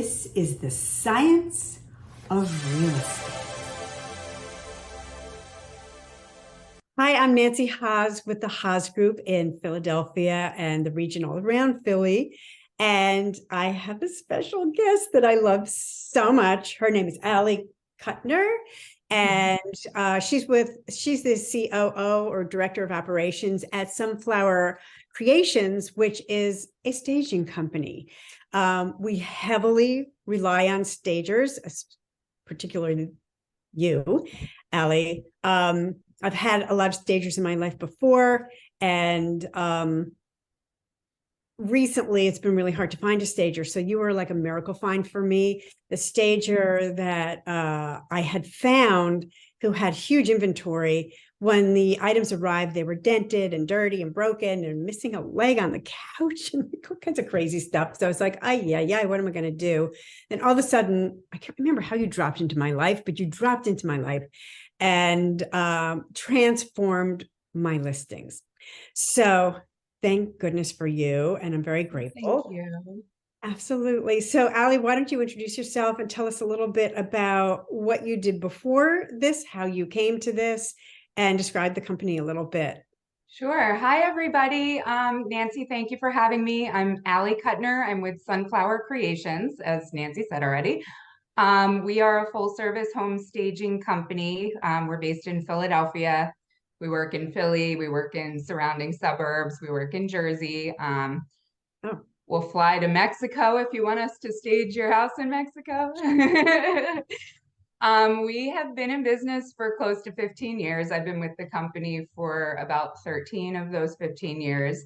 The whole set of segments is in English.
This is the science of real estate. Hi, I'm Nancy Haas with the Haas Group in Philadelphia and the region all around Philly. And I have a special guest that I love so much. Her name is Kutner. And she's the COO or Director of Operations at Sunflower Creations, which is a staging company. We heavily rely on stagers, particularly you, Allie. I've had a lot of stagers in my life before, and recently it's been really hard to find a stager. So you were like a miracle find for me. The stager that I had found, who had huge inventory, when the items arrived, they were dented and dirty and broken and missing a leg on the couch and all kinds of crazy stuff. So I was like, yeah, what am I going to do? And all of a sudden, I can't remember how you dropped into my life, but you dropped into my life and transformed my listings. So thank goodness for you. And I'm very grateful. Thank you. Absolutely. So Allie, why don't you introduce yourself and tell us a little bit about what you did before this, how you came to this, and describe the company a little bit. Sure. Hi, everybody. Nancy, thank you for having me. I'm Allie Kutner. I'm with Sunflower Creations, as Nancy said already. We are a full-service home staging company. We're based in Philadelphia. We work in Philly. We work in surrounding suburbs. We work in Jersey. We'll fly to Mexico if you want us to stage your house in Mexico. We have been in business for close to 15 years. I've been with the company for about 13 of those 15 years.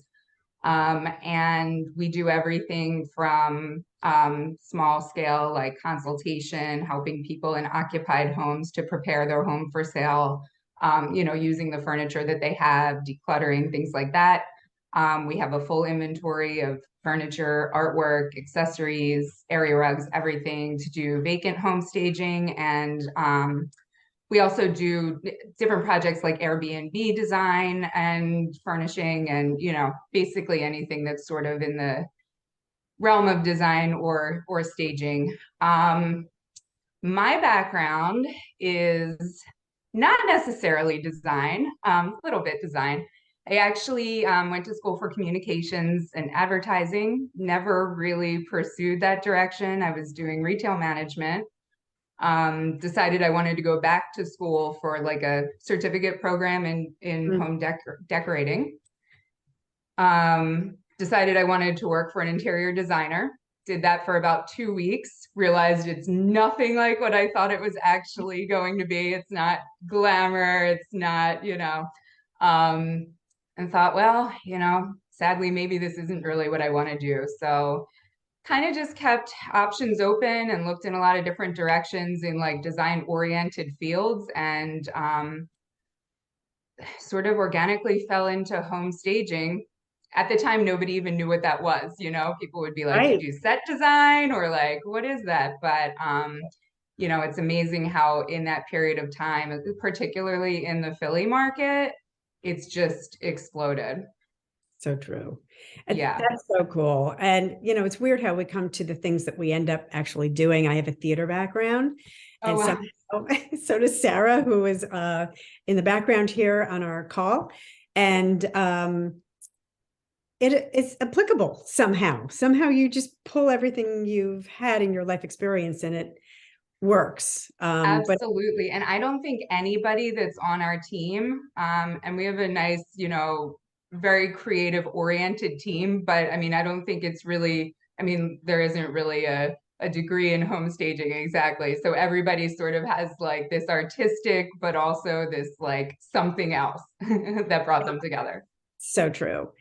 And we do everything from small scale, like consultation, helping people in occupied homes to prepare their home for sale, using the furniture that they have, decluttering, things like that. We have a full inventory of furniture, artwork, accessories, area rugs, everything to do vacant home staging. And we also do different projects like Airbnb design and furnishing and, basically anything that's sort of in the realm of design or staging. My background is not necessarily design, a little bit design. I actually went to school for communications and advertising, never really pursued that direction. I was doing retail management. Decided I wanted to go back to school for like a certificate program in home decorating. Decided I wanted to work for an interior designer. Did that for about 2 weeks, realized it's nothing like what I thought it was actually going to be. It's not glamour, it's not, and thought, well, sadly, maybe this isn't really what I want to do. So kind of just kept options open and looked in a lot of different directions in like design oriented fields, and sort of organically fell into home staging. At the time, nobody even knew what that was. People would be like, Right. you do set design, or like, what is that? But it's amazing how in that period of time, particularly in the Philly market, it's just exploded. So true. Yeah. That's so cool. And, it's weird how we come to the things that we end up actually doing. I have a theater background. And Oh, wow. so does Sarah, who is in the background here on our call. And it's applicable somehow. Somehow you just pull everything you've had in your life experience and it works. Absolutely. And I don't think anybody that's on our team, and we have a nice, very creative oriented team, but I don't think it's really, there isn't really a degree in home staging exactly. So everybody sort of has like this artistic, but also this like something else that brought them together. So true.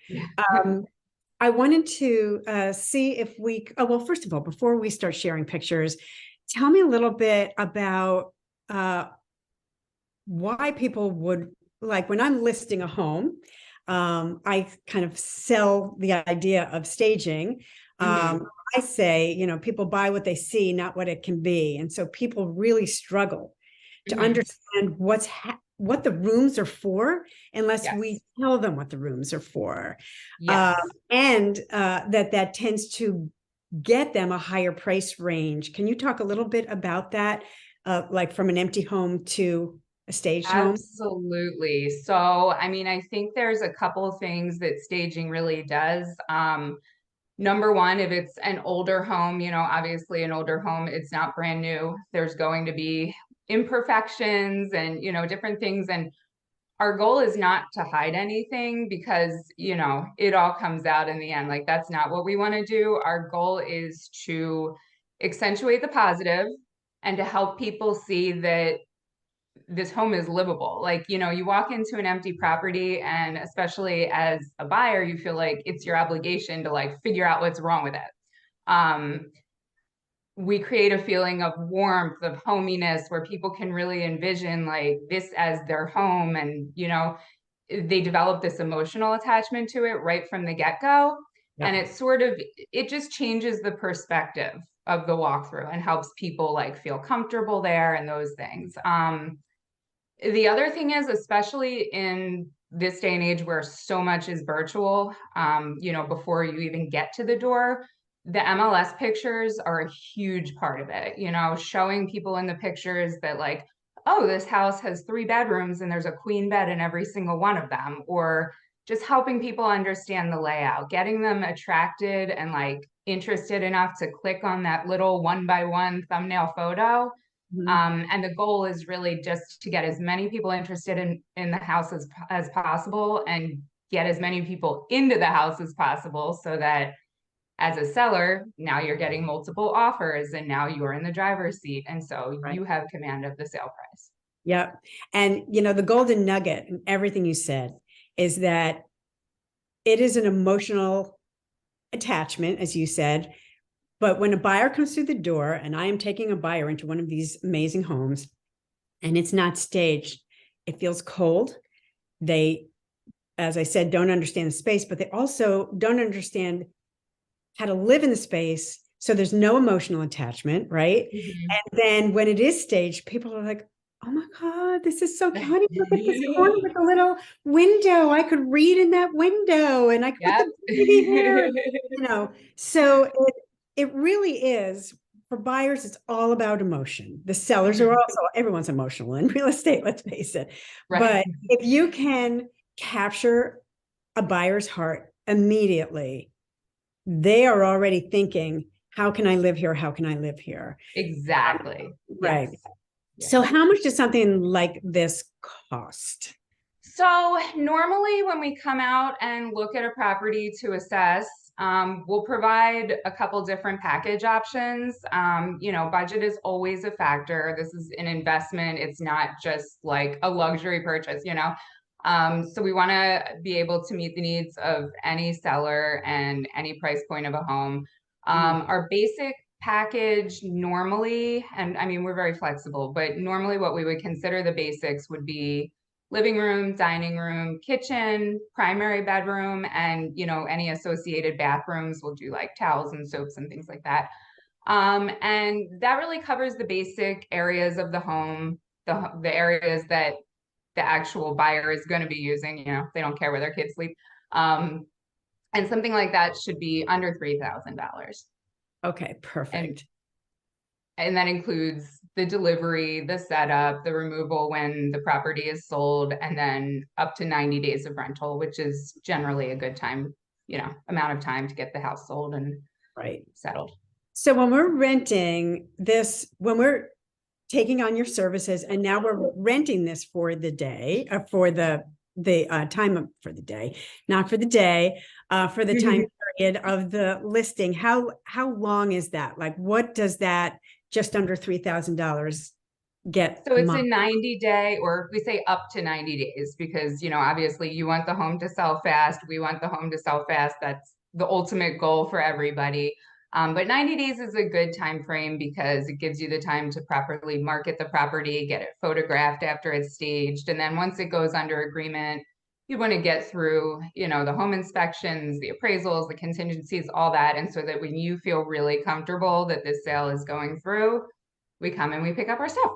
I wanted to see if well, first of all, before we start sharing pictures, tell me a little bit about why people would, like when I'm listing a home, I kind of sell the idea of staging. I say, people buy what they see, not what it can be. And so people really struggle to understand what the rooms are for, unless we tell them what the rooms are for. Yes. And that tends to get them a higher price range. Can you talk a little bit about that? Like from an empty home to a staged home? Absolutely. So, I mean, I think there's a couple of things that staging really does. Number one, if it's an older home, you know, obviously an older home, it's not brand new. There's going to be imperfections and, you know, different things. And our goal is not to hide anything because, you know, it all comes out in the end. Like, that's not what we want to do. Our goal is to accentuate the positive and to help people see that this home is livable. Like, you know, you walk into an empty property, and especially as a buyer, you feel like it's your obligation to like figure out what's wrong with it. We create a feeling of warmth, of hominess, where people can really envision like this as their home. And, you know, they develop this emotional attachment to it right from the get-go. Yep. And it's sort of, it just changes the perspective of the walkthrough and helps people like feel comfortable there and those things. The other thing is, especially in this day and age where so much is virtual, you know, before you even get to the door, the MLS pictures are a huge part of it. You know, showing people in the pictures that like, oh, this house has 3 bedrooms and there's a queen bed in every single one of them, or just helping people understand the layout, getting them attracted and like interested enough to click on that little 1 by 1 thumbnail photo. And the goal is really just to get as many people interested in the house as possible, and get as many people into the house as possible, so that as a seller, now you're getting multiple offers and now you're in the driver's seat. And so Right. you have command of the sale price. Yep. And, you know, the golden nugget in everything you said is that it is an emotional attachment, as you said. But when a buyer comes through the door, and I am taking a buyer into one of these amazing homes, and it's not staged, it feels cold. They, as I said, don't understand the space, but they also don't understand how to live in the space. So there's no emotional attachment, right? Mm-hmm. And then when it is staged, people are like, oh my God, this is so honey, look at this corner with a little window. I could read in that window and I could put Yep. the baby here, you know. So it really is, for buyers, it's all about emotion. The sellers are Mhm. also, everyone's emotional in real estate, let's face it. Right. But if you can capture a buyer's heart immediately, they are already thinking, how can I live here? How can I live here? Exactly. Right. Yes. Yes. So how much does something like this cost? So normally when we come out and look at a property to assess, we'll provide a couple different package options. You know, budget is always a factor. This is an investment. It's not just like a luxury purchase, you know. So we want to be able to meet the needs of any seller and any price point of a home. Our basic package normally, and I mean, we're very flexible, but normally what we would consider the basics would be living room, dining room, kitchen, primary bedroom, and, you know, any associated bathrooms. We'll do like towels and soaps and things like that. And that really covers the basic areas of the home, the areas that the actual buyer is going to be using. You know, they don't care where their kids sleep. And something like that should be under $3,000. Okay, And perfect. and that includes the delivery, the setup, the removal when the property is sold, and then up to 90 days of rental, which is generally a good time, you know, amount of time to get the house sold and Right. settled. So when we're renting this, when we're taking on your services, and now we're renting this for the day, for the time for the day, not for the day, for the time period of the listing. How long is that? Like, what does that just under $3,000 get? So it's a 90-day, or we say up to 90 days, because, you know, obviously you want the home to sell fast. We want the home to sell fast. That's the ultimate goal for everybody. But 90 days is a good time frame because it gives you the time to properly market the property, get it photographed after it's staged. And then once it goes under agreement, you want to get through, you know, the home inspections, the appraisals, the contingencies, all that. And so that when you feel really comfortable that this sale is going through, we come and we pick up our stuff.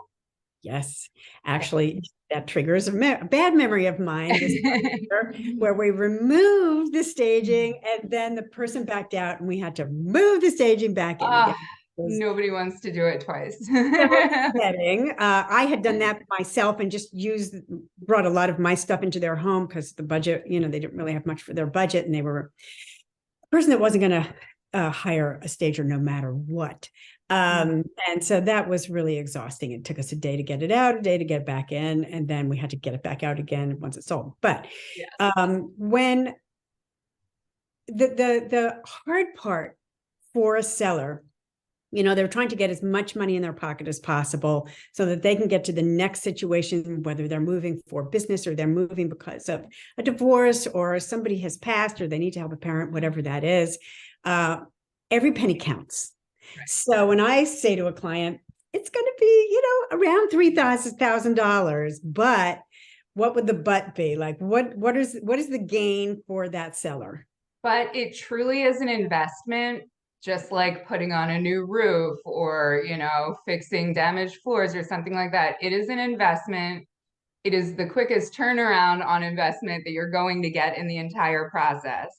Yes, actually, that triggers a bad memory of mine this year, where we removed the staging and then the person backed out and we had to move the staging back in again. Nobody wants to do it twice. Upsetting. I had done that myself and just brought a lot of my stuff into their home because the budget, they didn't really have much for their budget, and they were a person that wasn't going to hire a stager no matter what. And so that was really exhausting. It took us a day to get it out, a day to get it back in, and then we had to get it back out again once it sold. But when the hard part for a seller, they're trying to get as much money in their pocket as possible so that they can get to the next situation, whether they're moving for business or they're moving because of a divorce or somebody has passed or they need to help a parent, whatever that is. Every penny counts. Right. So when I say to a client, it's going to be, around $3,000, but what would the but be? Like, what is the gain for that seller? But it truly is an investment, just like putting on a new roof or, fixing damaged floors or something like that. It is an investment. It is the quickest turnaround on investment that you're going to get in the entire process.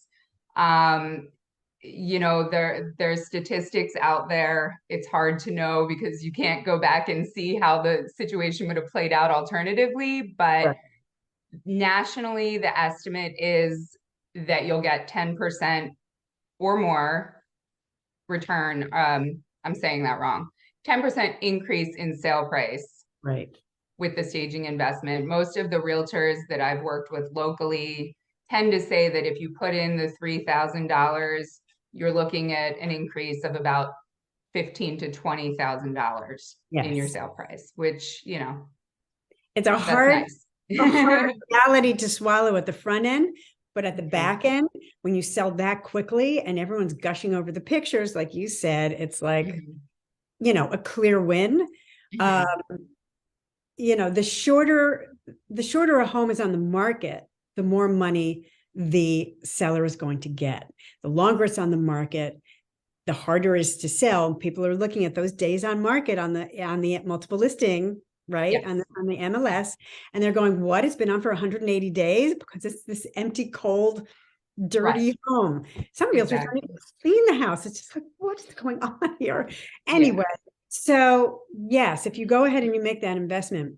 There's statistics out there. It's hard to know because you can't go back and see how the situation would have played out alternatively. But right. Nationally, the estimate is that you'll get 10% or more return. I'm saying that wrong. 10% increase in sale price. Right. With the staging investment. Most of the realtors that I've worked with locally tend to say that if you put in the $3,000, you're looking at an increase of about $15,000 to $20,000 in your sale price, which, it's a hard reality to swallow at the front end. But at the back end, when you sell that quickly and everyone's gushing over the pictures, like you said, it's like, a clear win. The shorter a home is on the market, the more money the seller is going to get. The longer it's on the market, the harder it is to sell. People are looking at those days on market on the multiple listing, right? Yes. On the MLS, and they're going, what? It's been on for 180 days because it's this empty, cold, dirty home. Some realtors don't even clean the house. It's just like, what is going on here? Anyway. So yes, if you go ahead and you make that investment,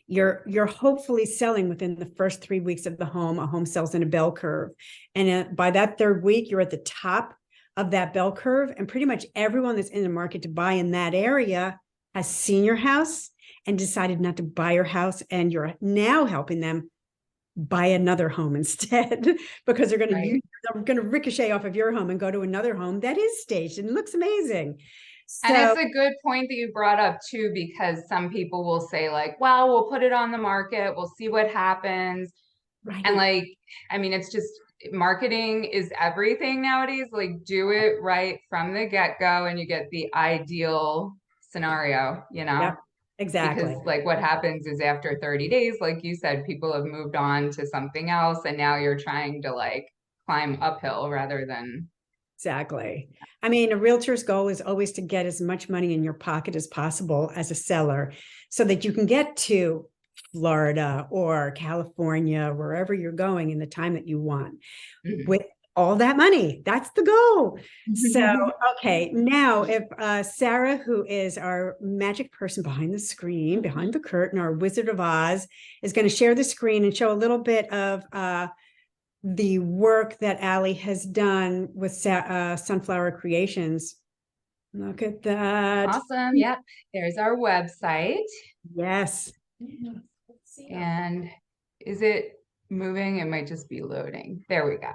you're hopefully selling within the first 3 weeks of the home. A home sells in a bell curve. And by that third week, you're at the top of that bell curve. And pretty much everyone that's in the market to buy in that area has seen your house and decided not to buy your house. And you're now helping them buy another home instead because they're going to ricochet off of your home and go to another home that is staged and looks amazing. So, and it's a good point that you brought up too, because some people will say like, well, we'll put it on the market. We'll see what happens. Right. And it's just marketing is everything nowadays. Like do it right from the get-go and you get the ideal scenario, Yep, exactly. Because like what happens is after 30 days, like you said, people have moved on to something else. And now you're trying to like climb uphill rather than. Exactly. A realtor's goal is always to get as much money in your pocket as possible as a seller so that you can get to Florida or California, wherever you're going in the time that you want with all that money. That's the goal. So, okay. Now, if Sarah, who is our magic person behind the screen, behind the curtain, our Wizard of Oz, is going to share the screen and show a little bit of the work that Allie has done with Sunflower Creations. Look at that. Awesome. Yep. There's our website. Yes. And is it moving? It might just be loading. There we go.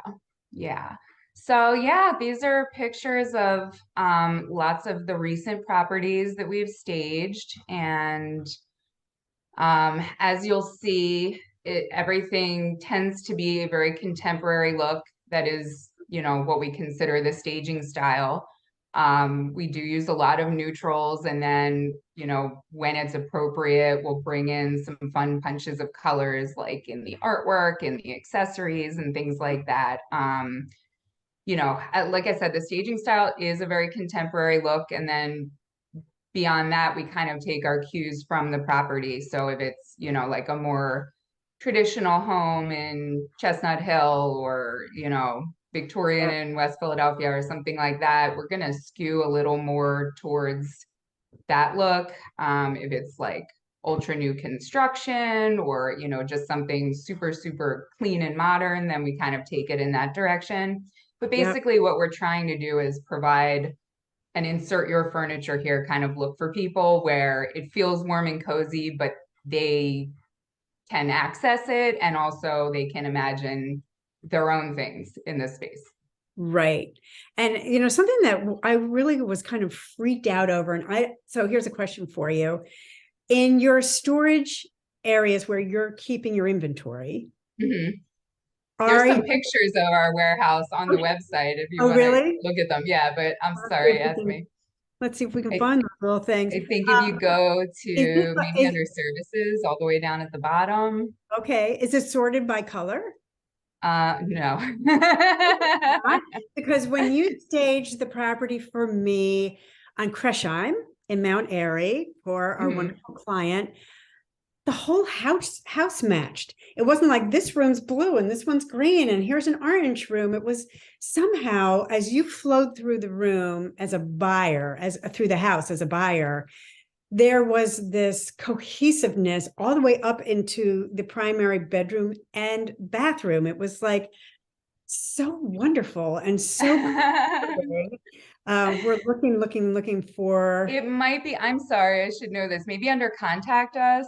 Yeah. So yeah, these are pictures of lots of the recent properties that we've staged. And as you'll see, everything tends to be a very contemporary look that is, what we consider the staging style. We do use a lot of neutrals, and then, when it's appropriate, we'll bring in some fun punches of colors like in the artwork and the accessories and things like that. Like I said, the staging style is a very contemporary look, and then beyond that, we kind of take our cues from the property. So if it's, you know, like a more traditional home in Chestnut Hill or, you know, Victorian in West Philadelphia or something like that, we're going to skew a little more towards that look. If it's like ultra new construction or, you know, just something super, super clean and modern, then we kind of take it in that direction. But basically what we're trying to do is provide an insert your furniture here kind of look for people where it feels warm and cozy, but they can access it and also they can imagine their own things in this space. Right. And, you know, something that I really was kind of freaked out over, and so here's a question for you. In your storage areas where you're keeping your inventory, There's are some you, pictures of our warehouse on the website if you oh, want to really? look at them. Yeah, but I'm sorry, ask me. Let's see if we can I, find those little things. I think if you go Is this, to maybe under services all the way down at the bottom. okay, is it sorted by color? No. Because when you staged the property for me on Cresheim in Mount Airy for our wonderful client, the whole house matched. It wasn't like this room's blue and this one's green and here's an orange room. It was somehow, as you flowed through the room as a buyer, as through the house as a buyer, there was this cohesiveness all the way up into the primary bedroom and bathroom. It was like so wonderful and so we're looking for It might be, I'm sorry, I should know this. Maybe under contact us.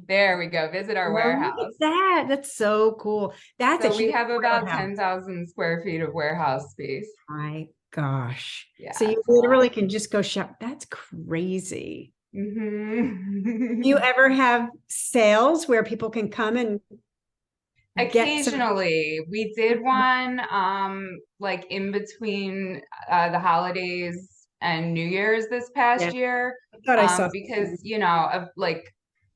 There we go. Visit our warehouse. Look at that. That's so cool. That's So a we huge have about warehouse. 10,000 square feet of warehouse space. My gosh. Yeah, So you literally can just go shop. That's crazy. Do you ever have sales where people can come and get some? Occasionally, we did one like in between the holidays and New Year's this past Yeah, year. I thought I saw Because you know, of like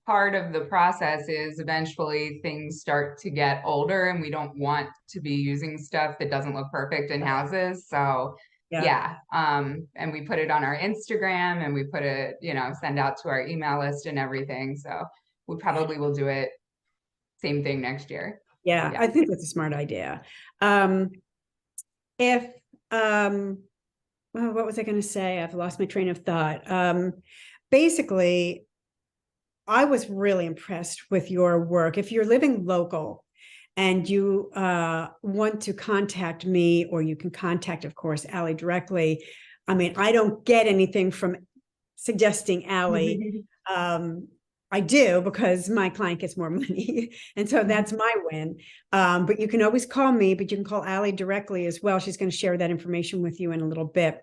part of the process is eventually things start to get older and we don't want to be using stuff that doesn't look perfect in houses. So yeah. yeah, and we put it on our Instagram and we put it, you know, send out to our email list and everything. So we probably will do it same thing next year. Yeah, Yeah. I think that's a smart idea. If well, what was I going to say? I've lost my train of thought. Basically, I was really impressed with your work. If you're living local and you want to contact me, or you can contact, of course, Allie directly. I mean, I don't get anything from suggesting Allie. I do because my client gets more money. And so that's my win. But you can always call me, but you can call Allie directly as well. She's going to share that information with you in a little bit.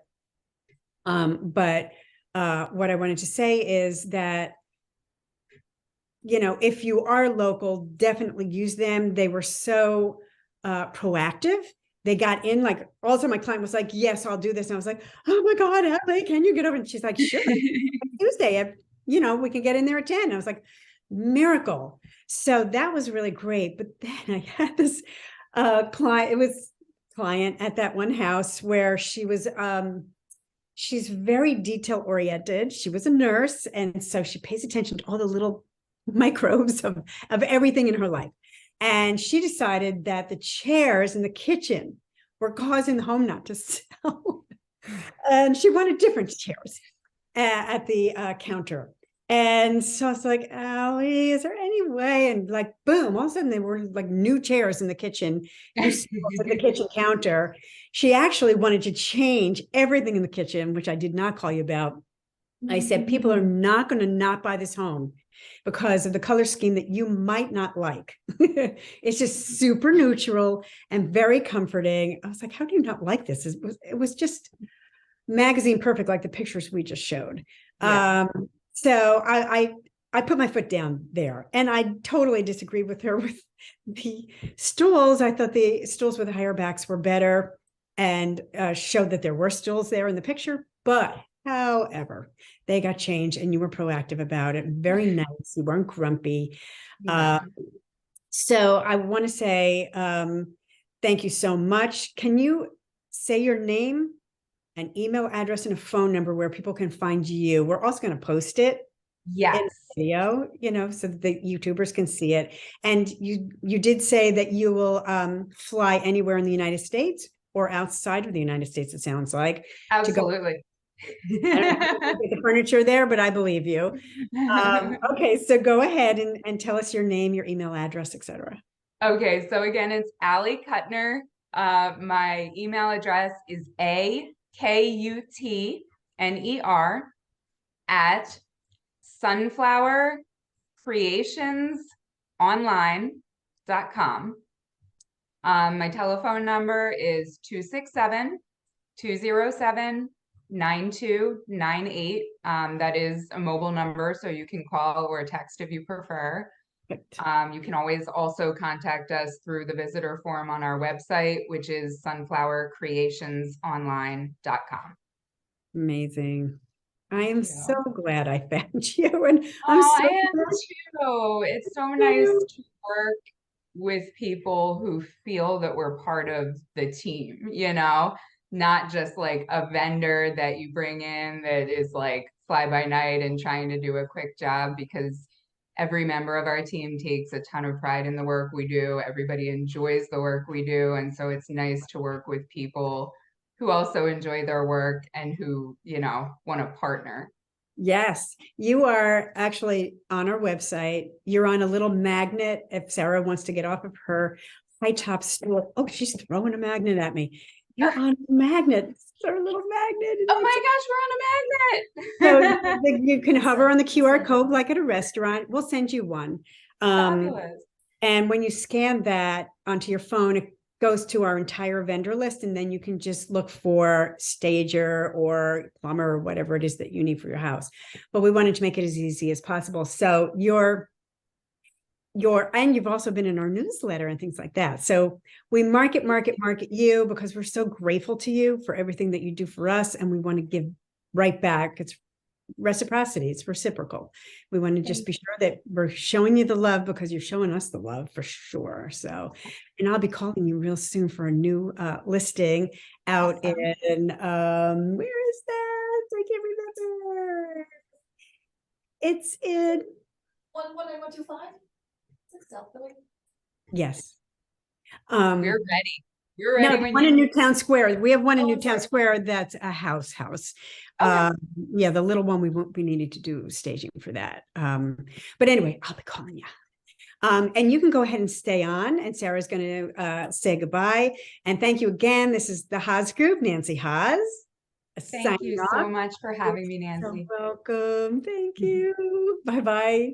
But what I wanted to say is that, you know, if you are local, definitely use them. They were so proactive. They got in, like, also my client was like, yes, I'll do this. And I was like, oh my God, Allie, can you get over? And she's like, sure. Tuesday, you know, we can get in there at 10. And I was like, miracle. So that was really great. But then I had this client, it was client at that one house where she was, she's very detail oriented. She was a nurse. And so she pays attention to all the little microbes of everything in her life. And she decided that the chairs in the kitchen were causing the home not to sell. And she wanted different chairs at the counter. And so I was like, Allie, is there any way? And like, boom, all of a sudden they were like new chairs in the kitchen, new at the kitchen counter. She actually wanted to change everything in the kitchen, which I did not call you about. I said, people are not going to not buy this home because of the color scheme that you might not like. It's just super neutral and very comforting. I was like, how do you not like this? It was just magazine perfect, like the pictures we just showed. Yeah. So I put my foot down there, and I totally disagree with her with the stools. I thought the stools with the higher backs were better and showed that there were stools there in the picture. But however, they got changed and you were proactive about it. Very nice. You weren't grumpy. Yeah. So I want to say thank you so much. Can you say your name an email address and a phone number where people can find you. We're also going to post it in Yes, video, so that the YouTubers can see it. And you did say that you will fly anywhere in the United States or outside of the United States, it sounds like. absolutely. I don't know how to get the furniture there, but I believe you. Okay, so go ahead and tell us your name, your email address, etc. Okay, so again, it's Allie Kutner. My email address is akutner @sunflowercreationsonline.com. My telephone number is 267-207-9298. That is a mobile number, so you can call or text if you prefer. You can always also contact us through the visitor form on our website, which is sunflowercreationsonline.com. Amazing. I am Yeah. so glad I found you, and I'm Oh, so I am glad too. It's so nice you. to work with people who feel that we're part of the team, not just like a vendor that you bring in that is like fly by night and trying to do a quick job, because every member of our team takes a ton of pride in the work we do. Everybody enjoys the work we do. And so it's nice to work with people who also enjoy their work and who, want to partner. Yes, you are actually on our website. You're on a little magnet. If Sarah wants to get off of her high top stool, oh, she's throwing a magnet at me. You're on a magnet. It's our little magnet. Oh my gosh, we're on a magnet. So you can hover on the QR code like at a restaurant. We'll send you one. Fabulous. And when you scan that onto your phone, it goes to our entire vendor list, and then you can just look for stager or plumber or whatever it is that you need for your house. But we wanted to make it as easy as possible. So and you've also been in our newsletter and things like that. So we market you because we're so grateful to you for everything that you do for us, and we want to give right back. It's reciprocity. It's reciprocal. We want to just be sure that we're showing you the love because you're showing us the love for sure. So, and I'll be calling you real soon for a new listing out Awesome. in where is that? I can't remember. It's in 19125. yes. We're ready. You're ready. No, when one you in Newtown Square. We have one in Oh, Newtown right. Square that's a house. Okay. Yeah, the little one we won't be needing to do staging for that. But anyway, I'll be calling you. And you can go ahead and stay on, and Sarah's going to say goodbye. And thank you again. This is the Haas Group, Nancy Haas. Thank you so off. much for having me, You're Nancy. welcome. Thank you. Bye-bye.